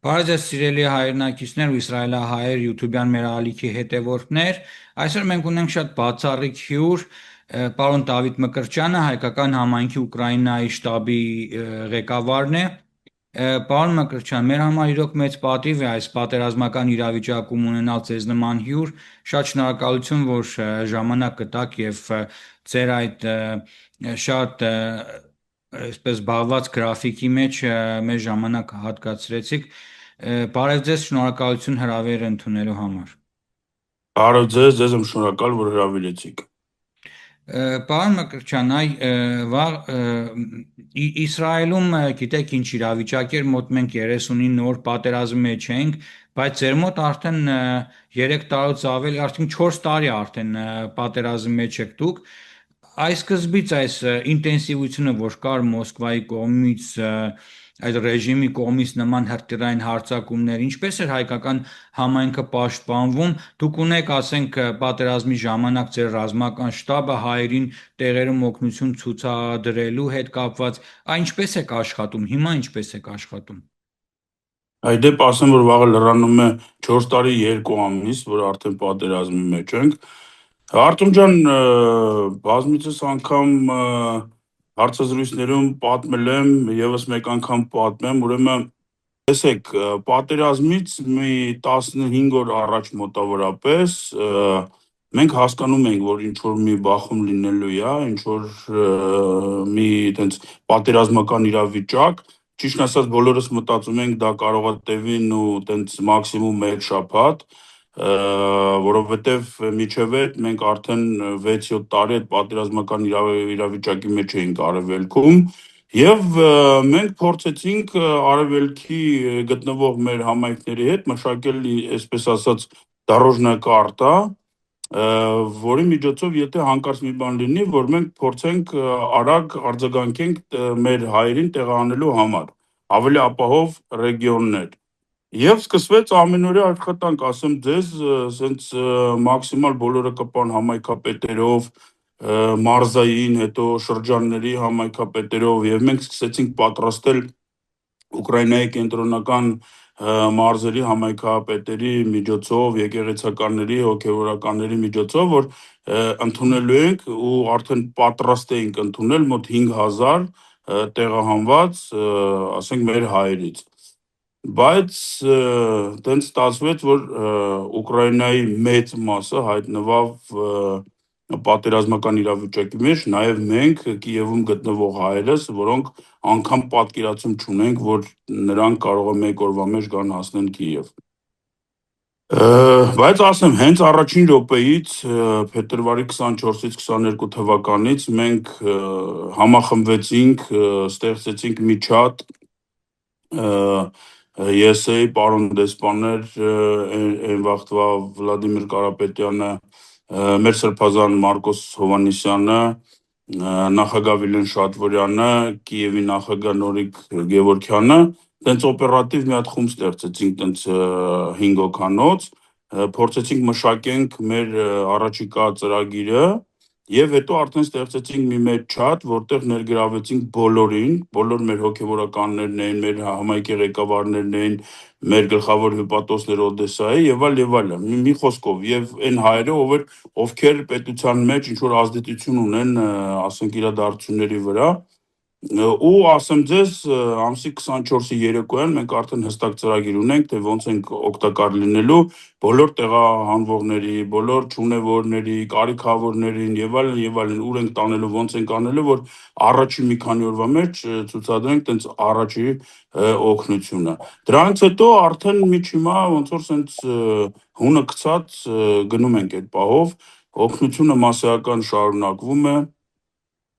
Բարև ձեզ սիրելի հայրենակիցներ ու իսրայելահայեր յութուբյան մեր ալիքի հետևորդներ։ Այսօր մենք ունենք շատ բացառիկ հյուր, պարոն Դավիթ Մկրտչյանը, հայկական համայնքի Ուկրաինայի շտաբի ղեկավարն է։ Պարոն Մկրտչյան, մեր համար իրոք մեծ պատիվ է այս պատերազմական իրավիճակում ունենալ ձեզ նման հյուր։ Շատ շնորհակալություն, որ ժամանակ կտաք եւ ձեր այդ շատ այսպես բաղված գրաֆիկի մեջ մեր ժամանակ հատկացրեցիք։ Բարև ձեզ, շնորհակալություն հրավերը ընդունելու համար։ Բարև ձեզ եմ շնորհակալ, որ հրավիրեցիք։ Պարոն Մկրտչյան, Իսրայելում գիտեք ինչ իրավիճակ էր, մոտ մենք 39 նոր պատերազմի մեջ ենք, բայց ձեր մոտ արդեն 3 տարուց ավելի, արդեն 4 տարի արդեն պատերազմի մեջ եք դուք։ Այս սկզբից այս ինտենսիվությունը, որ կար Մոսկվայի կողմից, այդ ռեժիմի կողմից նման հրթիռային հարձակումներ, ինչպես էր հայկական համայնքը պաշտպանվում։ Դուք ունեք, ասենք, պատերազմի ժամանակ ձեր ռազմական շտաբը հայերին տեղերում օգնություն ցուցադրելու հետ կապված, ինչպես եք աշխատում, հիմա ինչպես եք աշխատում։ Այդ դեպ ասեմ, որ վաղը լրանում է 4 տարի 2 ամիս, որ արդեն պատերազմի մեջ ենք։ Արտем ջան, բազմիցս անգամ հարցազրույցներում պատմել եմ, եւս մեկ անգամ պատմեմ, ուրեմն տեսեք, պատերազմից մի 15 օր առաջ մոտավորապես մենք հասկանում ենք, որ ինչ որ մի բախում լինելու է, ինչ որ մի այտենց պատերազմական իրավիճակ, ճիշտ ասած բոլորս մտածում ենք դա կարող է տևին ու այտենց մաքսիմում 1 շաբաթ, որովհետև միջև այդ մենք արդեն 6-7 տարի այդ պատերազմական իրավիճակի մեջ էինք արևելքում եւ մենք փորձեցինք արևելքի գտնվող մեր համայնքների հետ մշակել, այսպես ասած, դարոժնա կարտա, որի միջոցով եթե հանկարծ մի բան լինի, որ մենք փորձենք արագ արձագանքենք մեր հայերին տեղահանելու համար, ավելի ապահով ռեգիոններ։ Եվ սկսվեց ամենօրյա աշխատանք, ասեմ ձեզ, սենց մաքսիմալ բոլորը կպան համայնքապետերով, մարզային, հետո շրջանների համայնքապետերով եւ մենք սկսեցինք պատրաստել Ուկրաինայի կենտրոնական մարզերի համայնքապետերի միջոցով, եկեղեցականների, հոգևորականների միջոցով, որ ընդունելու ենք ու արդեն պատրաստ էինք ընդունել մոտ 5000 տեղահանված, ասենք մեր հայերից։ Բայց տենց ստացվեց, որ Ուկրաինայի մեծ մասը հայտնվավ պատերազմական իրավիճակի մեջ, նաև մենք Կիևում գտնվող հայերս, որոնք անգամ պատկերացում չունենք, որ նրանք կարող է 1 օրվա մեջ գան հասնեն Կիև։ Բայց ասեմ, հենց առաջին րոպեից փետրվարի 24-ից 22 թվականից մենք համախմբվեցինք, ստեղծեցինք մի չաթ, ես էի, պարոն դեսպաներ, այն վաղտվա Վլադիմիր Կարապետյանը, մեր սրբազան Մարկոս Հովհաննիսյանը, նախագահ Վիլեն Շատվորյանը, Կիևի նախագահ Նորիկ Գևորգյանը, տենց օպերատիվ մի հատ խումբ ստեղծեցինք, տենց 5 հոգանոց, փորձեցինք մշակենք մեր առաջիկա ծրագիրը եւ հետո արդեն ստեղծեցինք մի մեծ չաթ, որտեղ ներգրավեցինք բոլորին, բոլոր մեր հոգևորականներն էին, մեր համայնքի ղեկավարներն էին, մեր գլխավոր հյուպատոսներ Օդեսայի եւ այլն, մի խոսքով եւ այն հայերը, ովքեր պետության մեջ ինչ որ ազդեցություն ունեն, ասենք իրադարձությունների վրա, ու ասեմ ձեզ, ամսի 24-ի երեկոյան մենք արդեն հստակ ծրագիր ունենք, թե ոնց ենք օգտակար լինելու բոլոր տեղահանվողների, բոլոր չունևորների, կարիքավորներին եւ այլն, ուր ենք տանելու, ոնց ենք անելու, որ առաջի մի քանի օրվա մեջ ցուցադրենք տենց առաջի օգնությունը։ Դրանից հետո արդեն միջիմա ոնց որ սենց հունը գցած գնում ենք այդ պահով, օգնությունը մասսայական շարունակվում է,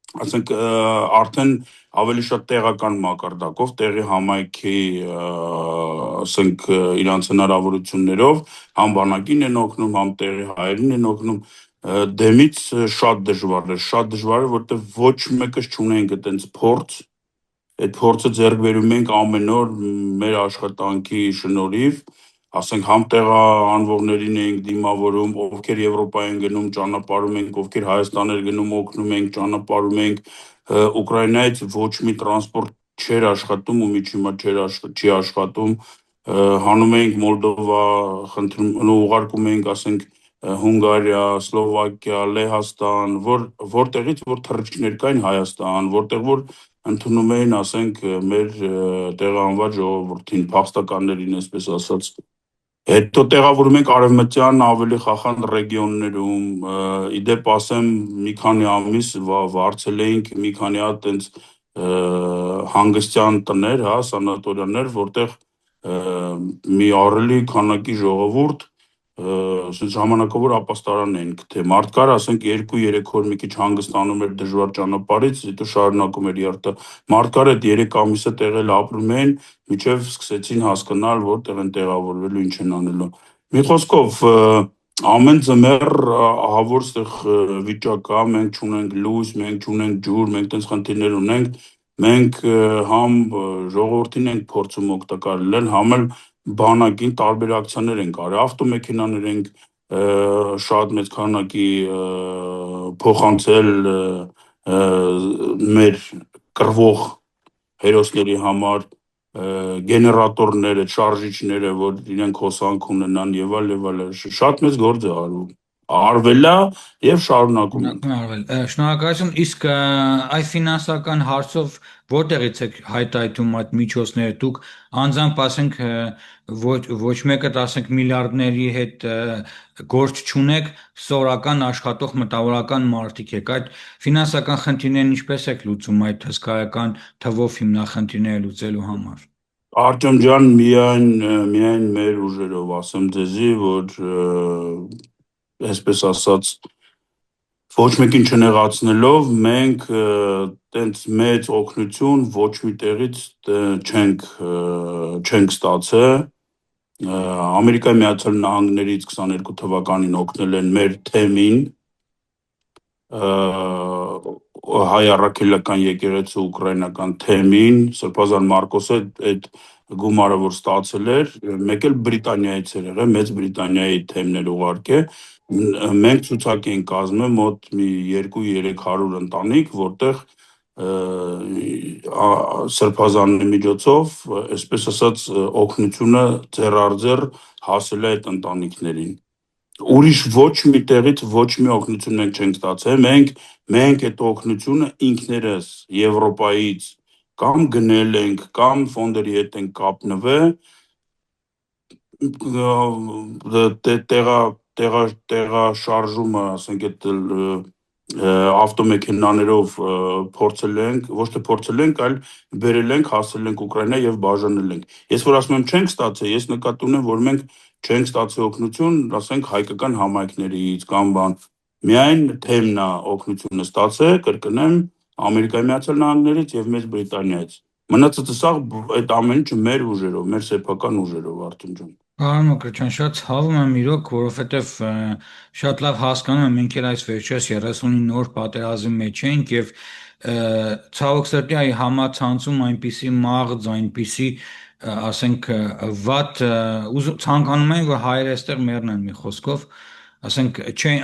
ասենք արդեն ավելի շատ տեղական մակարդակով, տեղի համայնքի, ասենք իրանց հնարավորություններով, համ բանակին են օգնում, համ տեղի հայերին են օգնում, դեմից շատ դժվար է, որտեղ ոչ մեկս չունենք այտենց փորձ, այդ փորձը ձեռք բերում ենք ամեն օր մեր աշխատանքի շնորհիվ, ասենք համ տեղահանվողներին ենք դիմավորում, ովքեր Եվրոպա են գնում, ճանապարհում ենք, ովքեր Հայաստան են գնում, օգնում ենք, ճանապարհում ենք, Ուկրաինայից ոչ մի տրանսպորտ չէր աշխատում ու միջիմա չի աշխատում, հանում էինք Մոլդովա, ուղարկում էինք, ասենք, Հունգարիա, Սլովակիա, Լեհաստան, որտեղից որ թռիչքներ կային Հայաստան, որտեղ որ ընդունում էին, ասենք, մեր տեղահանված ժողովրդին, փախստականներին, այսպես ասած։ Հետո տեղավորում ենք արևմտյան ավելի խախանդ ռեգիոններում, իդեպ ասեմ, մի քանի ամիս վարձել էինք մի քանի հատ տենց հանգստյան տներ, հա, սանատորիաներ, որտեղ մի առելի քանակի ժողովուրդ ժամանակավոր ապաստարան էին գտե։ Մարդ կար, ասենք 2-3 օր մի քիչ հանգստանում էր դժվար ճանապարհից, հետո շարունակում էր երթը։ Մարդ կար այդ 3 ամիսը տեղել ապրում էին, մինչև սկսեցին հասկանալ, որտեղ են տեղավորվելու, ինչ են անելու։ Մի խոսքով, ամեն ձմեռ ահավոր ստեղ վիճակ կա, մենք չունենք լույս, մենք չունենք ջուր, մենք տենց խնդիրներ ունենք, մենք համ ժողովրդին ենք փորձում օգտակար լինել, համ էլ բանակին տարբեր ակցիաներ ենք արել, ավտոմեքենաներ ենք շատ մեծ քանակի փոխանցել մեր կռվող հերոսների համար, գեներատորները, շարժիչները, որ իրենք հոսանք ունենան եւ այլ, շատ մեծ գործ է արվել է եւ շարունակում ենք։ Շնորհակալություն, իսկ այս ֆինանսական հարցով որտեղից եք հայտայթում այդ միջոցները, դուք անձամբ ասենք ոչ մեկը ասենք միլիարդների հետ գործ չունեք, սովորական աշխատող մտավորական մարդիկ եք, այդ ֆինանսական խնդիրներն ինչպես եք լուծում այդ հսկայական թվով հիմնախնդիրները լուծելու համար։ Արտեմ ջան, միայն մեր ուժերով ասեմ ձեզի, որ այսպես ասած ոչ մեկին չնեղացնելով, մենք տենց մեծ օգնություն ոչ մի տեղից չենք ստացել։ Ամերիկայի Միացյալ Նահանգներից 22 թվականին օգնել են մեր թեմին, հայ առաքելական եկեղեցու ուկրաինական թեմին, Սրբազան Մարկոսը այդ գումարը որ ստացել էր, մեկ էլ Բրիտանիայից էր եղել, Մեծ Բրիտանիայի թեմներ ուղարկե, մենք ցուցակ ենք կազմել մոտ մի 200-300 ընտանիք, որտեղ Սրբազանների միջոցով, այսպես ասած, օգնությունը ձեռ առ ձեռ հասել է այդ ընտանիքներին։ Ուրիշ ոչ մի տեղից ոչ մի օգնություն մենք չենք ստացել, մենք այդ օգնությունը ինքներս Եվրոպայից կամ գնել ենք, կամ ֆոնդերի հետ ենք կապնվել, տեղաշարժումը, ասենք, այդ ավտոմեքենաներով փորձել ենք, ոչ թե փորձել ենք, այլ բերել ենք, հասել ենք Ուկրաինա եւ բաժանել ենք։ Ես որ ասում եմ չենք ստացել, ես նկատի ունեմ, որ մենք չենք ստացել օգնություն, ասենք, հայկական համայնքներից կամ բան։ Միայն թեմն է օգնությունը ստացել, կրկնեմ, Ամերիկայի Միացյալ Նահանգներից եւ Մեծ Բրիտանիայից։ Մնացածը սա այդ ամեն ինչը մեր ուժերով, մեր սեփական ուժերով, Արտем ջան։ Պարոն Մկրտչյան, շատ ցավում եմ իրոք, որովհետև շատ լավ հասկանում եմ, մենք էլ այս վերջերս 39 նոր պատերազմի մեջ ենք եւ ցավոք սրտի այ համացանցում այնպիսի մաղձ, այնպիսի ասենք վատ ցանկանում են, որ հայերը այստեղ մեռնեն մի խոսքով, ասենք չեն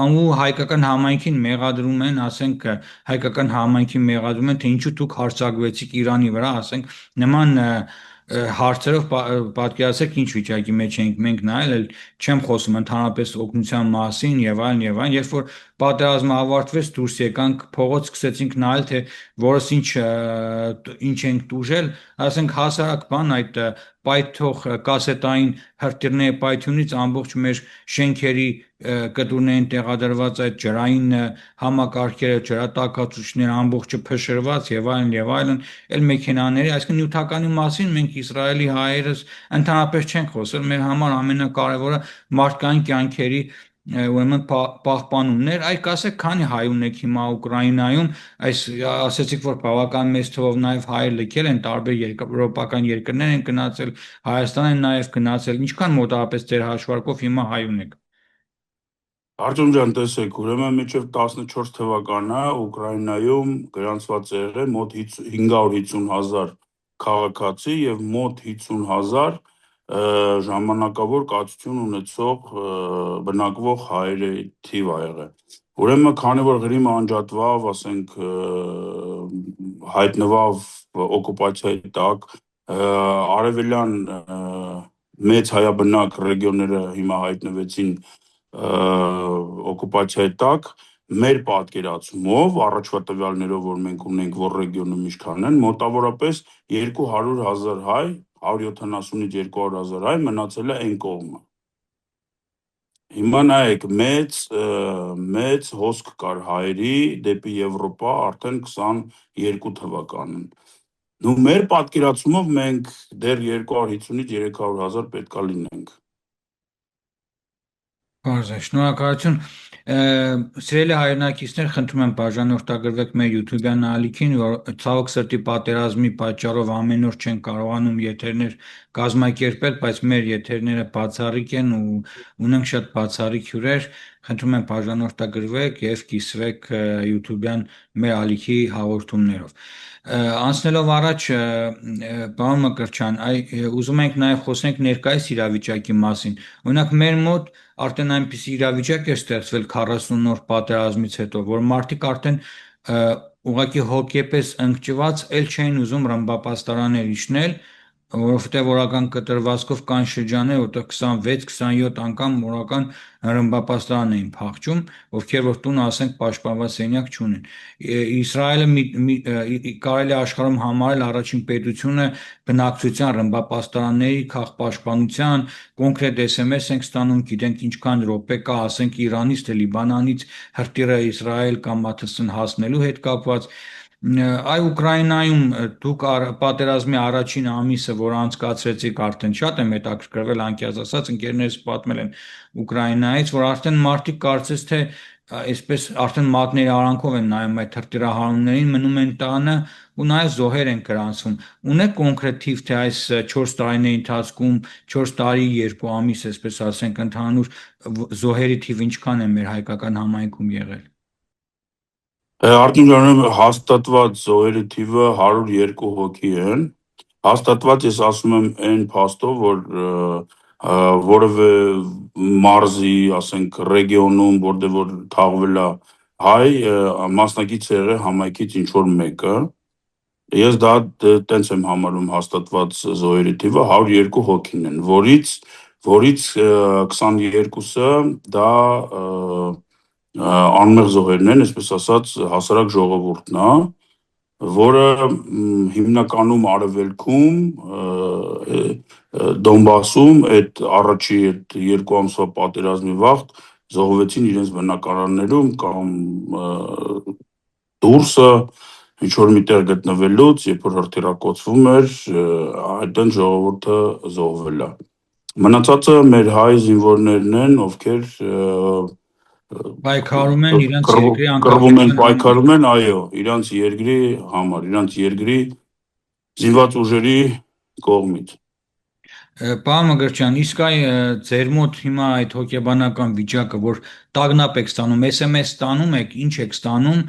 անու հայկական համայնքին մեղադրում են, ասենք հայկական համայնքին մեղադրում են, թե ինչու դուք հարձակվեցիք Իրանի վրա, ասենք նման հարցերով պատկերացրեք ինչ վիճակի մեջ ենք մենք նայել, էլ չեմ խոսում ընդհանրապես օգնության մասին եւ այլն, երբ որ պատերազմը ավարտվեց, դուրս եկանք փողոց, սկսեցինք նայել, թե որս ինչ ենք տուժել, ասենք հասարակ բան այդ պայթող կասետային հրթիռների պայթյունից ամբողջ մեր շենքերի կտուրներին տեղադրված այդ ջրային համակարգերը, ջրատաքացուցիչները ամբողջը փշրված եւ այլն, այլ մեքենաների, այսինքն նյութականի մասին մենք Իսրայելի հայերս ընդհանրապես չենք խոսել, մեր համար ամենակարևորը մարդկային կյանքերի ուրեմն պահպանումներ, այ կասեք քանի հայ ունեք հիմա Ուկրաինայում, այս ասացիք որ բավական մեծ թվով նաև հայեր լքել են, տարբեր եվրոպական երկրներ են գնացել, Հայաստան են նաև գնացել, ինչքան մոտավորապես ձեր հաշվարկով հիմա հայ ունեք։ Արտем ջան, տեսեք, ուրեմն մինչև 14 թվականը Ուկրաինայում գրանցված է եղել մոտ 550,000 քաղաքացի եւ մոտ 50,000 ժամանակավոր կացություն ունեցող բնակվող հայերի թիվ ա եղել։ Ուրեմն քանի որ Ղրիմը անջատվավ, ասենք հայտնվավ օկուպացիայի տակ, արևելյան մեծ հայաբնակ ռեգիոնները հիմա հայտնվեցին օկուպացիայի տակ, մեր պատկերացումով առաջվա տվյալներով, որ մենք ունենք, որ ռեգիոնում ինչքան են, մոտավորապես 200,000 հայ, 170-ից 200,000 հայ մնացել է այն կողմը։ Հիմա նայեք, մեծ հոսք կար հայերի դեպի Եվրոպա արդեն 22 թվականին։ Նու մեր պատկերացումով մենք դեռ 250-ից 300,000 պետք է լինենք։ Պարզ է, շնորհակալություն։ Սիրելի հայրենակիցներ, խնդրում եմ բաժանորդագրվեք մեր YouTube-յան ալիքին, որ ցավոք սրտի պատերազմի պատճառով ամեն օր չեն կարողանում եթերներ կազմակերպել, բայց մեր եթերները բացառիկ են ու ունենք շատ բացառիկ հյուրեր։ Խնդրում եմ բաժանորդագրվեք եւ կիսվեք YouTube-յան մեր ալիքի հաղորդումներով։ Անցնելով առաջ, պարոն Մկրտչյան, ուզում ենք նաև խոսենք ներկայիս իրավիճակի մասին։ Օրինակ մեր մոտ արդեն այնպիսի իրավիճակ է ստեղծվել 40 օր պատերազմից հետո, որ մարդիկ արդեն ուղղակի հոգեպես ընկճված էլ չէին ուզում ռմբապաստարաններ իջնել, որովհետև օրական կտրվածքով կան շրջաններ, որտեղ 26-27 անգամ օրական ռմբապաստարան էին փախչում, ովքեր որ տուն ասենք պաշտպանված սենյակ չունեն։ Իսրայելը կարելի է աշխարհում համարել առաջին պետությունը բնակչության ռմբապաստարանների քաղաքապաշտպանության, կոնկրետ SMS ենք ստանում, գիտենք ինչքան րոպե կա, ասենք Իրանից թե Լիբանանից հրթիռը Իսրայել կամ ԱԹՍ-ն հասնելու հետ կապված։ Այ Ուկրաինայում դուք պատերազմի առաջին ամիսը, որ անցկացրեցիք, արդեն շատ եմ հետաքրքրվել, անկեղծ ասած, ընկերներս պատմել են Ուկրաինայից, որ արդեն մարդիկ կարծես թե այսպես արդեն մատների արանքով են նայում այդ հրթիռահարումներին, մնում են տանը ու նաև զոհեր են գրանցվում։ Ունեք կոնկրետ թիվ, թե այս 4 տարիների ընթացքում, 4 տարի 2 ամիս, այսպես ասենք, ընդհանուր զոհերի թիվ ինչքան է մեր հայկական համայնքում եղել։ Արտем ջան, հաստատված զոհերի թիվը 102 հոգի են։ Հաստատված ես ասում եմ այն փաստով, որ որևէ մարզի, ասենք, ռեգիոնում, որտեղ որ թաղվել է հայ, մասնակից եղել համայնքից ինչ որ մեկը։ Ես դա տենց եմ համարում հաստատված զոհերի թիվը 102 հոգին են, որից 22-ը դա անմեղ զոհերն են, այսպես ասած, հասարակ ժողովուրդն է, որը հիմնականում արևելքում, Դոնբասում այդ առաջի այդ 2 ամսվա պատերազմի վաղտ զոհվեցին իրենց բնակարաններում կամ դուրսը ինչ որ միտեղ գտնվելուց, երբ որ հրթիռակոծվում էր, այդտեղ ժողովուրդը զոհվել է։ Մնացածը մեր հայ զինվորներն են, ովքեր պայքարում են իրենց երկրի կռվում են, պայքարում են, այո, իրենց երկրի համար, իրենց երկրի զինված ուժերի կողմից։ Պարոն Մկրտչյան, իսկ ձեր մոտ հիմա այդ հոգեբանական վիճակը, որ տագնապ եք ստանում, SMS ստանում եք, ինչ եք ստանում,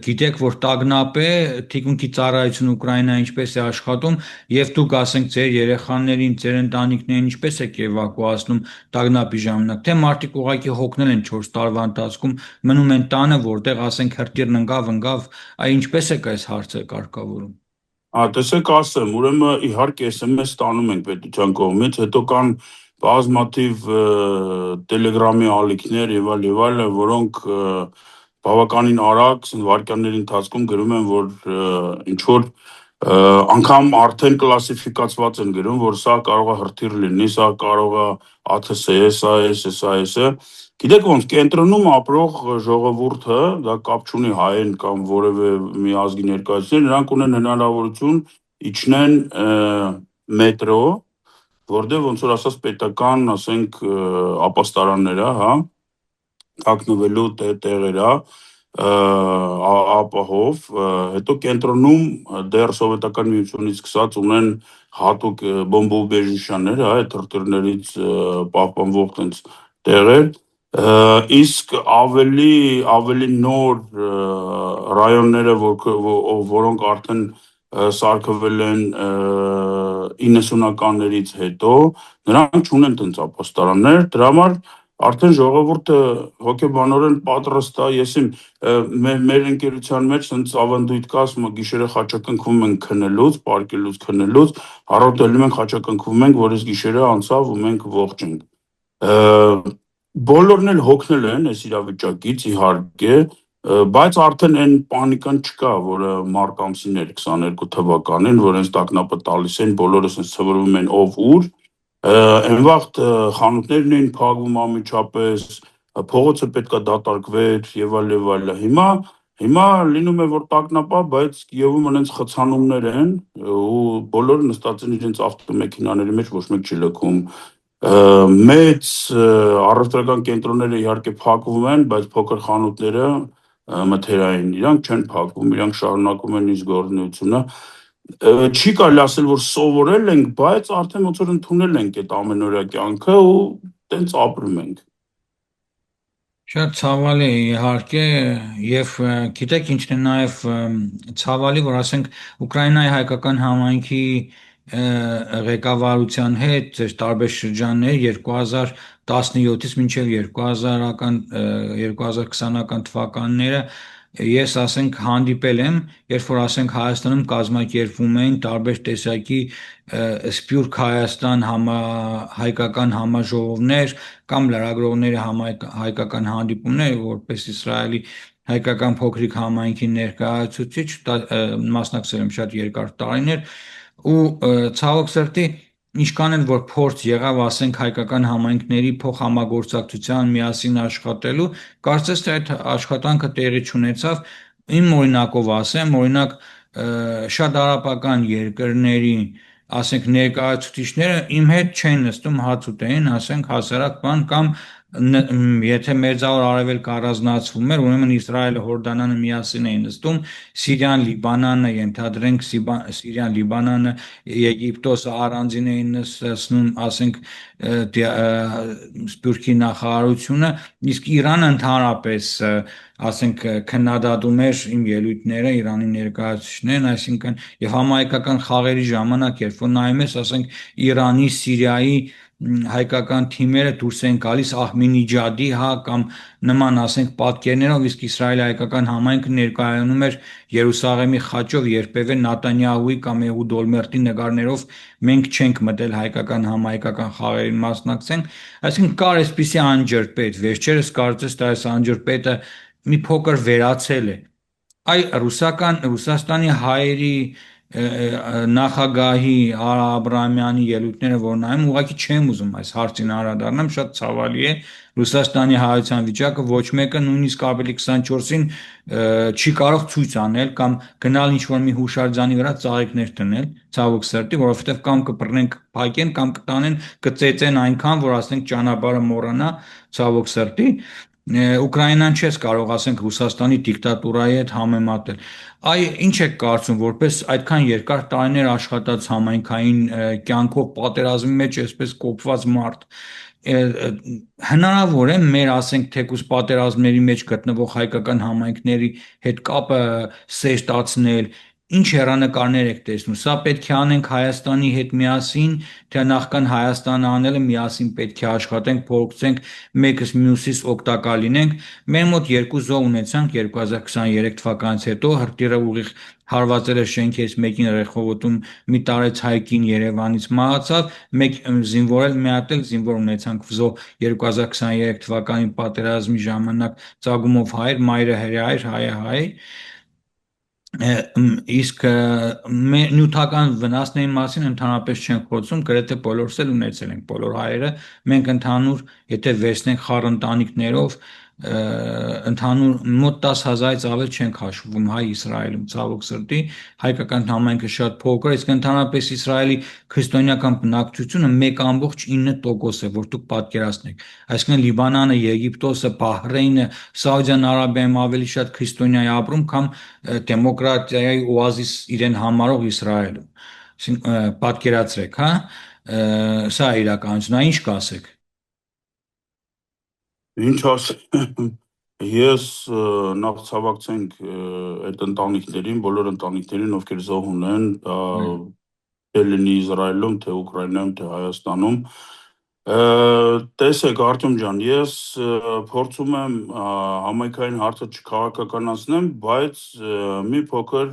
գիտեք, որ տագնապ է, թիկունքի ծառայություն Ուկրաինա ինչպես է աշխատում, եւ դուք ասենք ձեր երեխաներին, ձեր ընտանիքներին ինչպես եք էվակուացնում տագնապի ժամանակ, թե մարդիկ ուղղակի հոգնել են 4 տարվա ընթացքում, մնում են տանը, որտեղ ասենք հրթիռն ընկավ, այ ինչպես եք այս հարցը կարգավորում։ Տեսեք, ասեմ, ուրեմն իհարկե SMS ստանում ենք պետության կողմից, հետո կան բազմաթիվ Telegram-ի ալիքներ եւ այլ, որոնք բավականին արագ վայրկյանների ընթացքում գրում են, որ ինչ որ անգամ արդեն կլասիֆիկացված են գրում, որ սա կարող է հրթիռ լինի, սա կարող է ԱԹՍ, սա, Գիտեք ոնց, կենտրոնում ապրող ժողովուրդը, դա կապ չունի հայեն կամ որևէ մի ազգի ներկայացուցիչ, նրանք ունեն հնարավորություն իջնեն մետրո, որտեղ ոնց որ ասած պետական, ասենք, ապաստարաններ է, հա, թաքնվելու տեղեր է, ապահով, հետո կենտրոնում դեռ սովետական միությունից սկսած ունեն հատուկ բոմբոուբեժիշյաններ, հա, այդ հրթիռներից պահպանվող տենց տեղեր, իսկ ավելի նոր ռայոնները, որոնք արդեն սարքվել են 90-ականներից հետո, նրանք չունեն տենց ապաստարաններ, դրա համար արդեն ժողովուրդը հոգեբանորեն պատրաստ է, ես իմ մեր ընկերության մեջ ցենց ավանդույթ կա, ասում եմ գիշերը խաչակնքվում ենք քնելուց, պարկելուց քնելուց, առավոտելում ենք խաչակնքվում ենք, որ այս գիշերը անցավ ու մենք ողջ ենք։ Բոլորն էլ հոգնել են այս իրավիճակից իհարկե, բայց արդեն այն պանիկան չկա, որը մարտ ամսին էր 22 թվականին, որ հենց տագնապը տալիս են, բոլորը հենց ցվրվում են ով ուր, այն վաղտ խանութներն էին փակվում անմիջապես, փողոցը պետքա դատարկվեր եւ այլ եւ այլ։ Հիմա լինում է որ տագնապա, բայց Կիևում այնց խցանումներ են ու բոլորը նստած են իրենց ավտոմեքենաների մեջ, ոչ մեկ չի լքում։ Մեծ առևտրական կենտրոնները իհարկե փակվում են, բայց փոքր խանութները մթերային, իրանք չեն փակվում, իրանք շարունակում են իր գործունեությունը։ Չի կարելի ասել, որ սովորել ենք, բայց արդեն ոնց որ ընդունել ենք այդ ամենօրյա կյանքը ու տենց ապրում ենք։ Շատ ցավալի է իհարկե եւ գիտեք ինչն է նաեւ ցավալի, որ ասենք Ուկրաինայի հայկական համայնքի ղեկավարության հետ ձեր տարբեր շրջաններ 2017-ից մինչև 2000-ական 2020-ական թվականները ես ասենք հանդիպել եմ, երբ որ ասենք Հայաստանում կազմակերպվում էին տարբեր տեսակի Սփյուռք Հայաստան հայկական համաժողովներ կամ լրագրողների հայկական հանդիպումներ, որպես Իսրայելի հայկական փոքրիկ համայնքի ներկայացուցիչ, մասնակցել եմ շատ երկար տարիներ ու ցավոք սրտի ինչքան էլ որ փորձ եղավ, ասենք հայկական համայնքների փոխհամագործակցության միասին աշխատելու, կարծես թե այդ աշխատանքը տեղի չունեցավ։ Իմ օրինակով ասեմ, օրինակ շատ արաբական երկրների ասենք ներկայացուցիչները իմ հետ չեն նստում հաց ուտեին, ասենք հասարակ բան կամ եթե Մերձավոր Արևելքը առանձնացվում էր, ուրեմն Իսրայելը, Հորդանանը միասին էին նստում, Սիրիան, Լիբանանը, ենթադրենք Սիրիան, Լիբանանը, Եգիպտոսը առանձին էին նստում, ասենք Սփյուռքի նախարարությունը, իսկ Իրանը ընդհանրապես ասենք քննադատում էր իմ ելույթները Իրանի ներկայացուցիչներն, այսինքն եւ համահայկական խաղերի ժամանակ, երբ որ նայում ես, ասենք Իրանի, Սիրիայի հայկական թիմերը դուրս են գալիս Ահմեդիջադի, հա, կամ նման, ասենք, պատկերներով, իսկ Իսրայելի հայկական համայնքը ներկայանում էր Երուսաղեմի խաչով, երբևէ Նատանյահուի կամ Էհուդ Օլմերտի նկարներով մենք չենք մտել հայկական համահայկական խաղերին մասնակցենք, այսինքն կար այսպիսի անջրպետ, վերջերս կարծես թե այս անջրպետը մի փոքր վերացել է։ Այ Ռուսաստանի հայերի նախագահի Արա Աբրահամյանի ելույթները որ նայում ուղղակի չեմ ուզում այս հարցին անդրադառնամ, շատ ցավալի է Ռուսաստանի հայության վիճակը, ոչ մեկը նույնիսկ ավելի 24-ին չի կարող ցույց անել կամ գնալ ինչ-որ մի հուշարձանի վրա ծաղիկներ դնել, ցավոք սրտի, որովհետև կամ կբռնեն կփակեն կամ կտանեն կծեծեն այնքան, որ ասենք ճանապարհը մոռանա, ցավոք սրտի Ուկրաինան չես կարող ասենք Ռուսաստանի դիկտատուրայի հետ համեմատել։ Այ ինչ եք կարծում, որպես այդքան երկար տարիներ աշխատած համայնքային կյանքով պատերազմի մեջ այսպես կոփված մարդ, հնարավոր է մեր ասենք թեկուզ պատերազմների մեջ գտնվող հայկական համայնքների հետ կապը սերտացնել, ինչ հեռանկարներ եք տեսնում։ Սա պետք է անենք Հայաստանի հետ միասին, թե նախքան Հայաստանը անելը միասին պետք է աշխատենք, փորձենք մեկս մյուսից օգտակար լինենք։ Մեր մոտ երկու զոհ ունեցանք 2023 թվականից հետո հրտիռը ուղիղ հարվածել էր շենքից մեկին Ռեխովոտում մի տարեց հայկին Երևանից մահացավ, մեկ զինվոր էլ մի հատ էլ զինվոր ունեցանք զոհ 2023 թվականի պատերազմի ժամանակ Ծագումով հայր, մայրը հրեա էր, հայը հայ իսկ նյութական վնասների մասին ընդհանրապես չենք խոսում, գրեթե բոլորս էլ ունեցել ենք բոլոր հայերը, մենք ընդհանուր, եթե վերցնենք խառ ընտանիքներով, ընդհանուր մոտ 10,000-ից ավել չենք հաշվում հայ Իսրայելում, ցավոք սրտի, հայկական համայնքը շատ փոքր է, իսկ ընդհանրապես Իսրայելի քրիստոնեական բնակչությունը 1.9% է, որ դուք պատկերացնեք։ Այսինքն Լիբանանը, Եգիպտոսը, Բահրեյնը, Սաուդյան Արաբիայում ավելի շատ քրիստոնյա է ապրում, քան դեմոկրատիայի օազիս իրեն համարող Իսրայելում։ Պատկերացրեք, հա, սա է իրականությունը, ինչ կասեք։ Ինչ ասեմ, ես նախ ցավակցենք այդ ընտանիքներին, բոլոր ընտանիքներին, ովքեր զոհ ունեն, դա թե լինի Իսրայելում, թե Ուկրաինայում, թե Հայաստանում, Տեսեք, Արտյոմ ջան, ես փորձում եմ համայնքային հարցը չքաղաքականացնեմ, բայց մի փոքր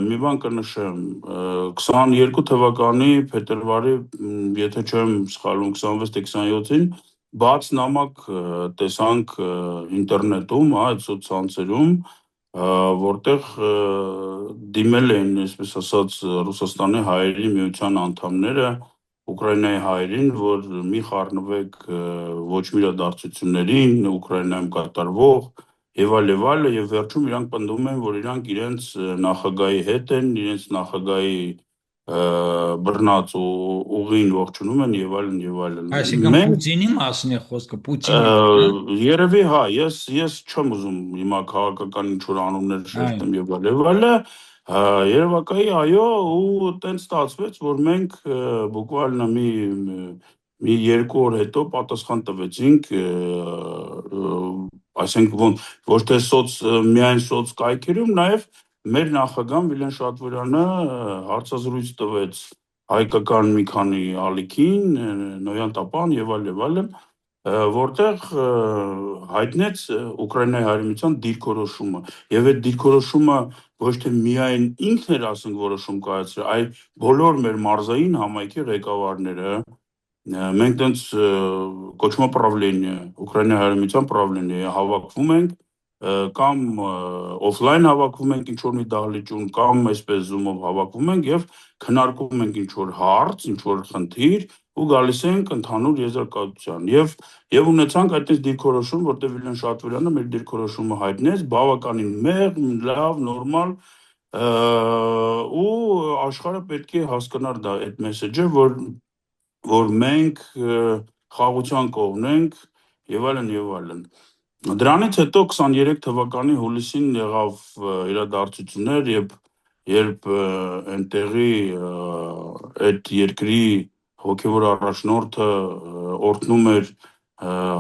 մի բան կնշեմ, 22 թվականի փետրվարի, եթե չեմ սխալվում, 26 թե 27-ին բաց նամակ տեսանք ինտերնետում, այդ սոցցանցերում, որտեղ դիմել էին, այսպես ասած, Ռուսաստանի հայերի միության անդամները Ուկրաինայի հայերին, որ մի խառնվեք ոչ մի իրադարձություններին, Ուկրաինայում կատարվող եւ այլ, եւ վերջում իրանք պնդում են, որ իրանք իրենց նախագահի հետ են, իրենց նախագահի բռնած ուղին ողջունում են եւ այլն։ Այսինքն Պուտինի մասին է խոսքը, Պուտինի, հա։ Երևի հա, ես չեմ ուզում հիմա քաղաքական ինչ-որ անուններ շեշտեմ եւ այլը, Երևակայի այո, ու տենց ստացվեց, որ մենք բուկվալնա մի 2 օր հետո պատասխան տվեցինք, այսինքն ոչ թե միայն սոցկայքերում, նաև մեր նախագահ Վիլեն Շատվորյանը հարցազրույց տվեց հայկական մի քանի ալիքին, Նոյան Տապան եւ այլն, որտեղ հայտնեց Ուկրաինայի հայրենիության դիրքորոշումը եւ այդ դիրքորոշումը ոչ թե միայն ինքն էր ասենք որոշում կայացրել, այլ բոլոր մեր մարզային համայնքի ղեկավարները մենք տենց կոչվում է правление, Ուկրաինայի հայրենիության правление հավաքվում ենք կամ օֆլայն հավաքվում ենք ինչ-որ մի դահլիճում կամ այսպես Zoom-ով հավաքվում ենք եւ քննարկում ենք ինչ-որ հարց, ինչ-որ խնդիր ու գալիս ենք ընդհանուր եզրակացության եւ ունեցանք այդպես դիրքորոշում, որտեղ Վիլեն Շատվորյանը մեր դիրքորոշումը հայտնեց, բավականին մեղմ, լավ, նորմալ ու աշխարհը պետք է հասկանար դա այդ մեսեջը, որ մենք խաղաղության կողմն ենք եւ այլն։ Դրանից հետո 23 թվականի հուլիսին եղավ իրադարձություններ, երբ այնտեղի այդ երկրի հոգևոր առաջնորդը օրհնում էր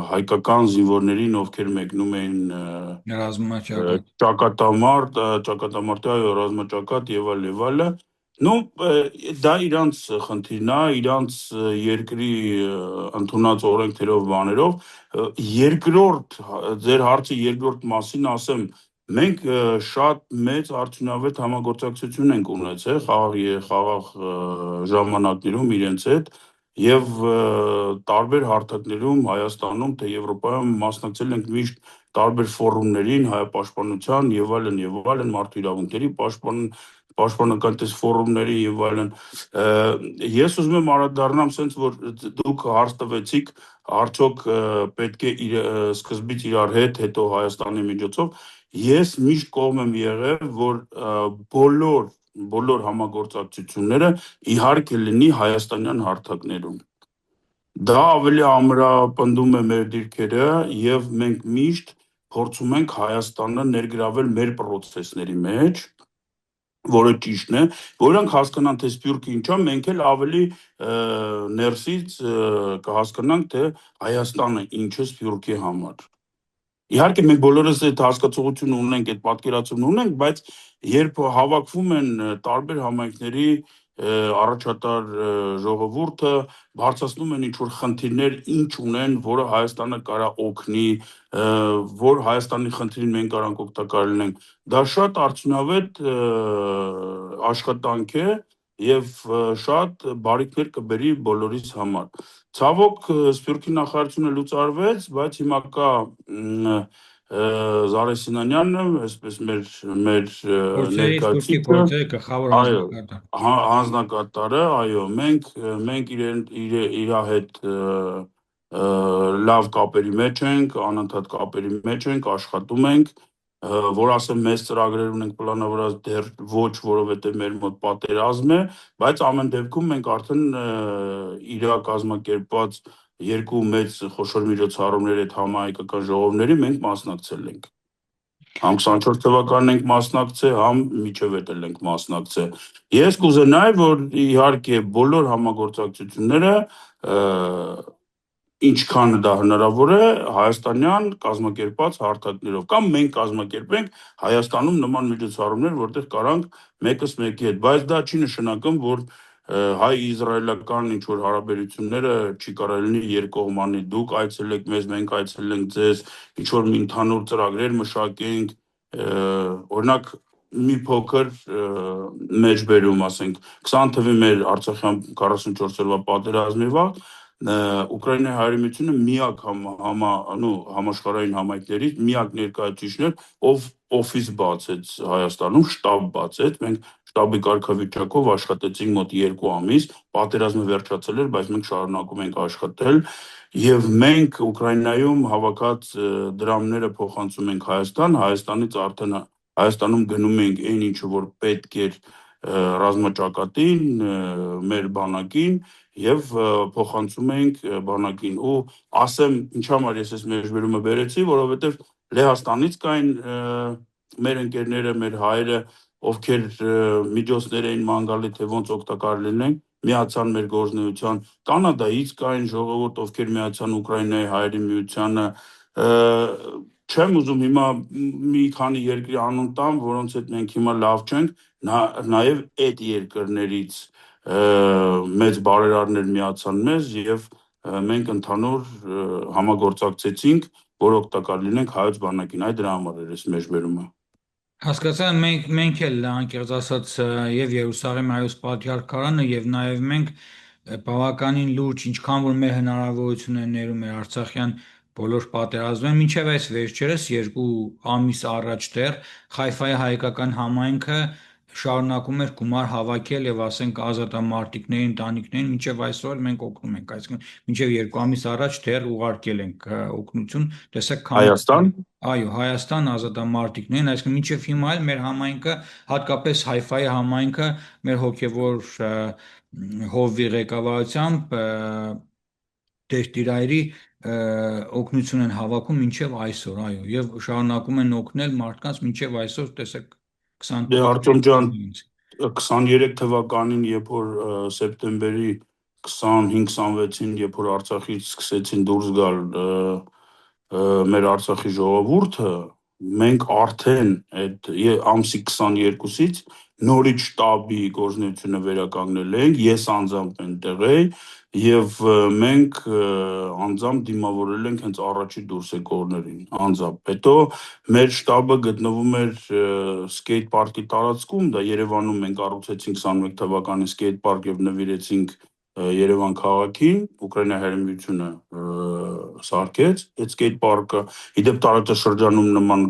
հայկական զինվորներին, ովքեր մեկնում էին ճակատամարտ, այո, ռազմաճակատ եւ այլն։ Դա իրանց խնդիրն է, իրանց երկրի ընդունած օրենքներով, բաներով։ Երկրորդ, ձեր հարցի երկրորդ մասին ասեմ, մենք շատ մեծ արդյունավետ համագործակցություն ենք ունեցել խաղաղ ժամանակներում իրենց հետ եւ տարբեր հարթակներում Հայաստանում թե Եվրոպայում մասնակցել ենք միշտ տարբեր ֆորումներին, հայապաշտպանության եւ այլն, մարդու իրավունքների պաշտպանական ֆորումների եւ այլն։ Ես ուզում եմ անդրադառնամ sense, որ դուք հարց տվեցիք, արդյոք պետք է սկզբից իրար հետ, հետո Հայաստանի միջոցով։ Ես միշտ կողմ եմ եղել, որ բոլոր համագործակցությունները իհարկե լինի հայաստանյան հարթակներում։ Դա ավելի ամրապնդում է մեր դիրքերը եւ մենք միշտ փորձում ենք Հայաստանը ներգրավել մեր process-ների մեջ, որը ճիշտն է, որոնք հասկանան թե Սփյուռքը ինչ է, մենք էլ ավելի ներսից կհասկանանք թե Հայաստանը ինչ է Սփյուռքի համար։ Իհարկե մենք բոլորս այդ հասկացողությունը ունենք, այդ պատկերացումն ունենք, բայց երբ հավաքվում են տարբեր համայնքների առաջատար ժողովուրդը, բարձրացնում են ինչ-որ խնդիրներ, ինչ ունեն, որը Հայաստանը կարա օգնի, որ Հայաստանի խնդրին մենք կարանք օգտակար լինենք, դա շատ արդյունավետ աշխատանք է եւ շատ բարիքներ կբերի բոլորիս համար։ Ցավոք Սփյուռքի նախարարությունը լուծարվեց, բայց հիմա կա Զարե Սինանյանը, այսպես մեր ներկայացուցիչը, հանձնակատարը, այո, մենք իր հետ լավ կապերի մեջ ենք, անընդհատ կապերի մեջ ենք, աշխատում ենք, որ ասեմ մեծ ծրագրեր ունենք պլանավորած, դեռ ոչ, որովհետև մեր մոտ պատերազմ է, բայց ամեն դեպքում մենք արդեն իր կազմակերպված երկու մեծ խոշոր միջոցառումների այդ համահայկական ժողովների մենք մասնակցել ենք։ Համ 24 թվականն ենք մասնակցել, համ միջև էլ ենք մասնակցել։ Ես կուզենայի, որ իհարկե բոլոր համագործակցությունները ինչքան դա հնարավոր է հայաստանյան կազմակերպած հարթակներով կամ մենք կազմակերպենք Հայաստանում նման միջոցառումներ, որտեղ կարանք մեկս մեկի հետ, բայց դա չի նշանակում, որ հայ-իսրայելական ինչ որ հարաբերությունները չի կարելի երկկողմանի, դուք այցելեք մեզ, մենք այցելենք ձեզ, ինչ որ մի ընդհանուր ծրագրեր մշակենք, օրինակ մի փոքր մեջբերում, ասենք 20 թվի մեր Արցախյան 44 օրվա պատերազմի վաղ Ուկրաինայի հայրենիությունը միակ համաշխարհային համայնքներից միակ ներկայացուցիչն էր, ով օֆիս բացեց Հայաստանում, շտաբ բացեց, մենք շտաբի կարգավիճակով աշխատեցինք մոտ 2 ամիս, պատերազմը վերջացել էր, բայց մենք շարունակում ենք աշխատել եւ մենք Ուկրաինայում հավաքած դրամները փոխանցում ենք Հայաստան, Հայաստանից արդեն Հայաստանում գնում ենք այն ինչը որ պետք էր ռազմաճակատին, մեր բանակին եւ փոխանցում ենք բանակին ու ասեմ ինչ համար ես այս մեջբերումը բերեցի, որովհետեւ Լեհաստանից կային մեր ընկերները, մեր հայերը, ովքեր միջոցներ էին ման գալի, թե ոնց օգտակար լինենք, միացան մեր գործնեության, Կանադայից կային ժողովուրդ, ովքեր միացան Ուկրաինայի հայերի միությանը, չեմ ուզում հիմա մի քանի երկրի անուն տամ, որոնց հետ մենք հիմա լավ չենք, նաեւ այդ երկրներից մեծ բարերարներ միացան մեզ եւ մենք ընդհանուր համագործակցեցինք, որ օգտակար լինենք հայոց բանակին, այդ դրա համար էր այս մեջբերումը։ Հասկացա, մենք էլ անկեղծ ասած եւ Երուսաղեմ հայոց պատրիարքարանը եւ նաեւ մենք բավականին լուրջ, ինչքան որ մեր հնարավորությունները մեր Արցախյան բոլոր պատերազմները, մինչև այս վերջերս 2 ամիս առաջ դեռ Խայֆայի հայկական համայնքը շարունակում էր գումար հավաքել եւ ասենք ազատամարտիկների ընտանիքներին, մինչև այսօր մենք օգնում ենք, այսինքն մինչև 2 ամիս առաջ դեռ ուղարկել ենք օգնություն, տեսեք քանի Հայաստան Այո, Հայաստան ազատամարտիկներին, այսինքն մինչև հիմա էլ մեր համայնքը, հատկապես Հայֆայի համայնքը, մեր հոգևոր հովվի ղեկավարությամբ Տերտիրայրի օգնություն են հավաքում մինչև այսօր, այո, եւ շարունակում են օգնել մարդկանց մինչև այսօր, տեսեք Դե Արտем ջան, 20 23 թվականին, երբ որ սեպտեմբերի 25-26-ին, երբ որ Արցախից սկսեցին դուրս գալ մեր Արցախի ժողովուրդը, մենք արդեն այդ ամսի 22-ից նորից շտաբի գործունեությունը վերականգնել ենք, ես անձամբ այնտեղ էի եւ մենք անձամբ դիմավորել ենք հենց առաջի դուրս եկողներին, անձամբ։ Հետո մեր շտաբը գտնվում էր սկեյթ պարկի տարածքում, դա Երևանում մենք կառուցեցինք 21 թվականին սկեյթ պարկ եւ նվիրեցինք Երևան քաղաքին, Ուկրաինայի հայրենիությունը սարքեց այդ սկեյթ պարկը։ Իդեպ տարածաշրջանում նման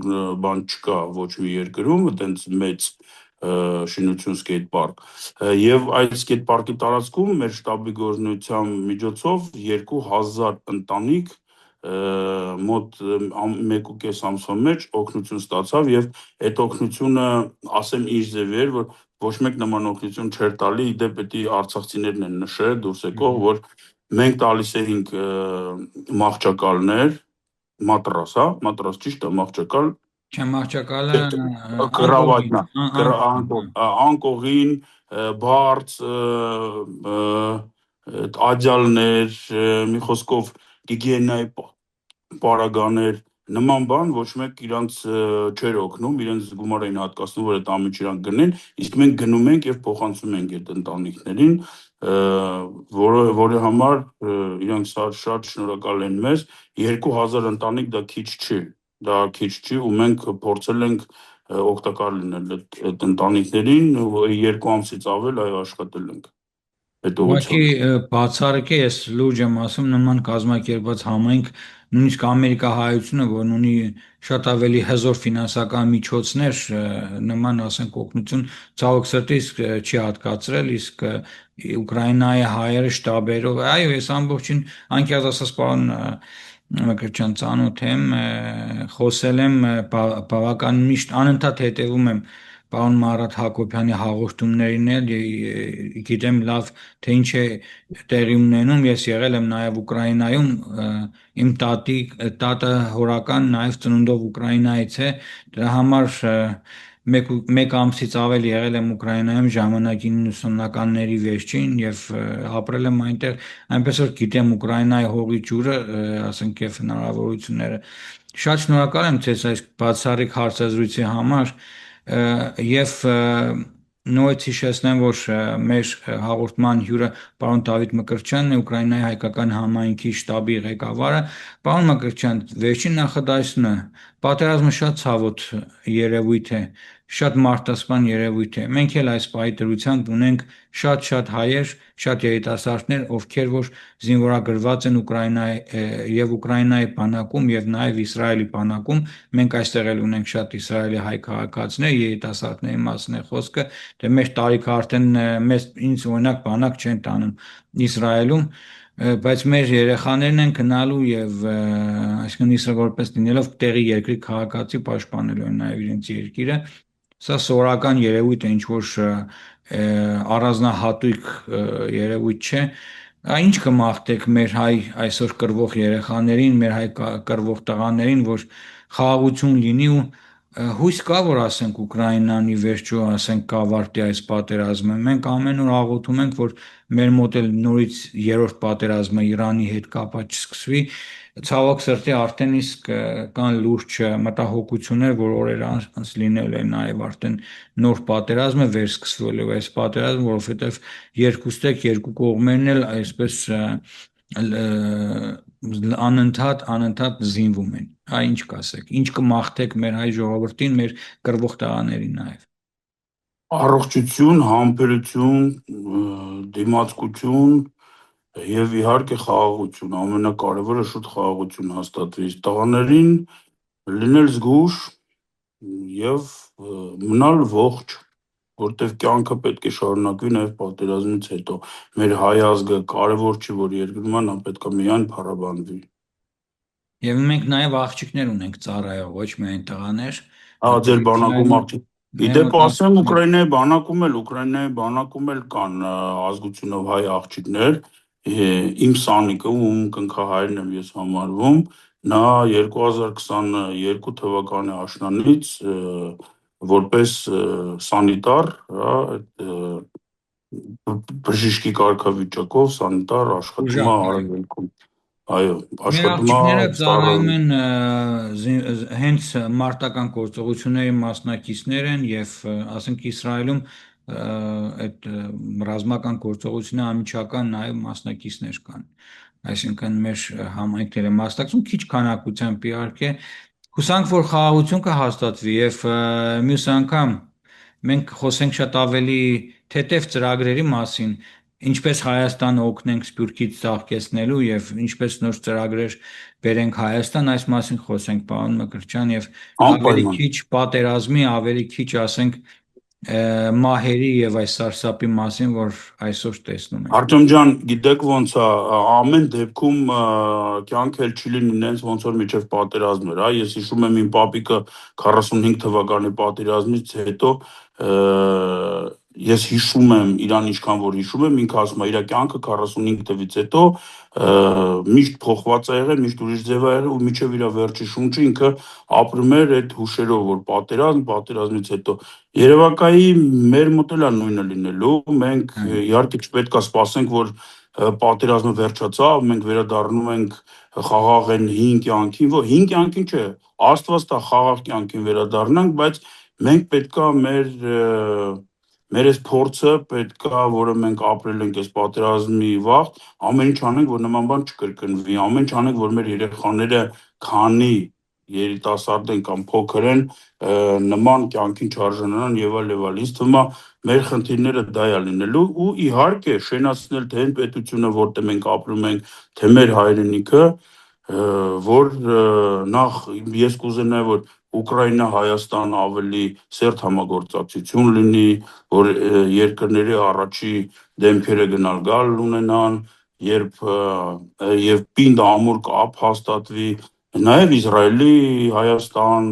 բան չկա ոչ մի երկրում, այտենց մեծ շինություն սկեյթ պարկ։ Եվ այդ սկեյթ պարկի տարածքում մեր շտաբի գործունեության միջոցով 2000 ընտանիք մոտ 1.5 ամսվա մեջ օգնություն ստացավ եւ այդ օգնությունը ասեմ ինչ ձև էր, որ ոչ մեկ նման օգնություն չէր տալի, իդեպ պետք է արցախցիներն են նշել դուրս եկող, որ մենք տալիս էինք մահճակալներ, մատրաս, հա, մատրաս ճիշտ է, մահճակալ, Չամարճակալը կրավատնա, անկողին, անկողին, բարձ, աջալներ, մի խոսքով գիգիենայի պարագաներ, նման բան ոչ մեկ իրանց չէր օգնում, իրենց գումար էին հատկացնում, որ այդ ամիջը իրանք գնեն, իսկ մենք գնում ենք եւ փոխանցում ենք այդ ընտանիքներին, որի համար իրանք շատ շնորհակալ են մեզ, 2000 ընտանիք դա քիչ չի ու մենք փորձել ենք օգտակար լինել այդ ընտանիքներին, 2 ամսից ավել այ աշխատել ենք այդ Ուղղակի ուղղությամբ։ բացառիկ է, ես լուրջ եմ ասում, նման կազմակերպված համայնք, նույնիսկ Ամերիկահայությունը, որն ունի շատ ավելի հզոր ֆինանսական միջոցներ, նման ասենք օգնություն ցավոք սրտի չի հատկացրել, իսկ Ուկրաինայի հայերը շտաբերով, այո, ես ամբողջին անկեղծ ասած պարոն Մկրտչյան ծանոթ եմ, խոսել եմ, բավական միշտ անընդհատ հետևում եմ պարոն Մարատ Հակոբյանի հաղորդումներին էլ գիտեմ լավ թե ինչ է տեղի ունենում, ես եղել եմ նաև Ուկրաինայում, իմ տատը հորական նաև ծնունդով Ուկրաինայից է, դրա համար մեկ ամսից ավել եղել եմ Ուկրաինայում ժամանակի 90-ականների վերջին եւ ապրել եմ այնտեղ, այնպես որ գիտեմ Ուկրաինայի հողի ջուրը, ասենք եւ հնարավորությունները։ Շատ շնորհակալ եմ ձեզ այս բացառիկ հարցազրույցի համար եւ նորից հիշեցնեմ, որ մեր հաղորդման հյուրը պարոն Դավիթ Մկրտչյանն է, Ուկրաինայի հայկական համայնքի շտաբի ղեկավարը։ Պարոն Մկրտչյան, վերջին նախադասությունը պատերազմը շատ ցավոտ երևույթ է, շատ մարդասպան երևույթ է։ Մենք էլ այս պահի դրությամբ ունենք շատ հայեր, շատ երիտասարդներ, ովքեր որ զինվորագրված են Ուկրաինայի բանակում եւ նաեւ Իսրայելի բանակում։ Մենք այստեղ էլ ունենք շատ Իսրայելի հայ քաղաքացիներ, երիտասարդների մասին է խոսքը, դե մեր տարիքը արդեն ինձ օրինակ բանակ չեն տանում Իսրայելում, բայց մեր երեխաներն են գնալու եւ այսինքն Իսրայել որպես լինելով տեղի երկրի քաղաքացի պաշտպանելու են նաեւ իրենց երկիրը։ Սա սովորական երևույթ է, ինչ որ առանձնահատուկ երևույթ չէ։ Ինչ կմաղթեք մեր հայ այսօր կռվող երեխաներին, մեր հայ կռվող տղաներին, որ խաղաղություն լինի ու հույս կա, որ ասենք Ուկրաինան ի վերջո ասենք կավարտի այս պատերազմը։ Մենք ամեն օր աղոթում ենք, որ մեր մոտ էլ նորից երրորդ պատերազմը Իրանի հետ կապած չսկսվի։ Ցավոք սրտի արդեն իսկ կան լուրջ մտահոգություններ, որ օրեր անց լինել է նաև արդեն նոր պատերազմը վերսկսվելու է այս պատերազմը, որովհետև երկու կողմերն էլ այսպես անընդհատ զինվում են։ Ինչ կասեք, ինչ կմաղթեք մեր հայ ժողովրդին, մեր կռվող տղաներին նաև։ Առողջություն, համբերություն, դիմացկություն եւ իհարկե խաղաղություն, ամենակարևորը շուտ խաղաղություն հաստատվի տղաներին, լինել զգույշ եւ մնալ ողջ, որտեղ կյանքը պետք է շարունակվի նաեւ պատերազմից հետո։ Մեր հայ ազգը կարևոր չի, որ երկրում նա պետք է միայն փառաբանվի։ Եվ մենք նաև աղջիկներ ունենք ծառայող, ոչ միայն տղաներ։ Ձեր բանակում աղջիկ։ Իդեպ ասեմ Ուկրաինայի բանակում էլ կան ազգությունով հայ աղջիկներ, իմ սանիկը, ում կնքահայրն եմ ես համարվում, նա 2022 թվականի աշնանից որպես սանիտար, բժշկի կարգավիճակով սանիտար աշխատում է Արևելքում։ Այո, աշխատում է ծառայում են հենց մարտական գործողությունների մասնակիցներ են եւ ասենք Իսրայելում այդ ռազմական գործողությունների անմիջական նաեւ մասնակիցներ կան։ Այսինքն մեր համայնքները մասնակցում քիչ քանակությամբ իհարկե հուսանք որ խաղաղություն կհաստատվի եւ մյուս անգամ մենք խոսենք շատ ավելի թեթև ծրագրերի մասին, ինչպես Հայաստանը օգնենք Սփյուռքից ծաղկեցնելու եւ ինչպես նոր ծրագրեր բերենք Հայաստան, այս մասին խոսենք պարոն Մկրտչյան եւ ավելի քիչ պատերազմի, ավելի քիչ ասենք մահերի եւ այս սարսափի մասին, որ այսօր տեսնում ենք։ Արտեմ ջան, գիտեք ոնց է, ամեն դեպքում կյանքը չի լինի նենց ոնց որ միջև պատերազմ էր, ես հիշում եմ իմ պապիկը 45 թվականի պատերազմից հետո ես հիշում եմ իրան ինչքան որ հիշում եմ, ինքը ասում է իր կյանքը 45 թվից հետո միշտ փոխված է եղել, միշտ ուրիշ ձև է եղել ու միջև իր վերջի շունչը ինքը ապրում էր այդ հուշերով, որ պատերազմից հետո Երևակայի մեր մոտ էլ է նույնը լինելու, մենք իհարկե չպետք է սպասենք, որ պատերազմը վերջացավ, մենք վերադառնում ենք խաղաղ են հին կյանքին, որ հին կյանքին չէ, Աստված տա խաղաղ կյանքին վերադառնանք, բայց մենք պետքա մեր այս փորձը պետքա, որը մենք ապրել ենք այս պատերազմի վաղ, ամեն ինչ անենք, որ նման բան չկրկնվի, ամեն ինչ անենք, որ մեր երեխաները քանի երիտասարդ են կամ փոքր են, նման կյանքին չարժանանան եւ այլ։ Ինձ թվում է մեր խնդիրները դա է լինելու ու իհարկե շենացնել թե այն պետությունը, որտեղ մենք ապրում ենք, թե մեր հայրենիքը, որ նախ ես կուզենայի, որ Ուկրաինա-Հայաստան ավելի սերտ համագործակցություն լինի, որ երկրների առաջի դեմքերը գնալ գալ ունենան, եւ պինդ ամուր կապ հաստատվի, նաեւ Իսրայելի, Հայաստան,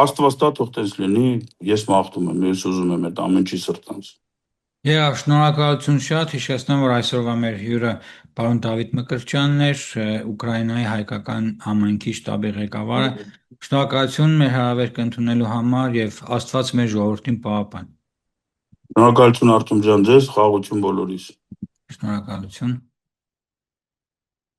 Աստված տա թող տես լինի, ես մաղթում եմ, ես ուզում եմ այդ ամեն ինչի սրտանց։ Շնորհակալություն շատ, հիշեցնեմ, որ այսօրվա մեր հյուրը պարոն Դավիթ Մկրտչյանն էր, Ուկրաինայի հայկական համայնքի շտաբի ղեկավարը։ Շնորհակալություն մեր հրավերքը ընդունելու համար եւ Աստված մեր ժողովրդին պահապան։ Շնորհակալություն Արտем ջան, ձեզ, խաղաղություն բոլորիս։ Շնորհակալություն։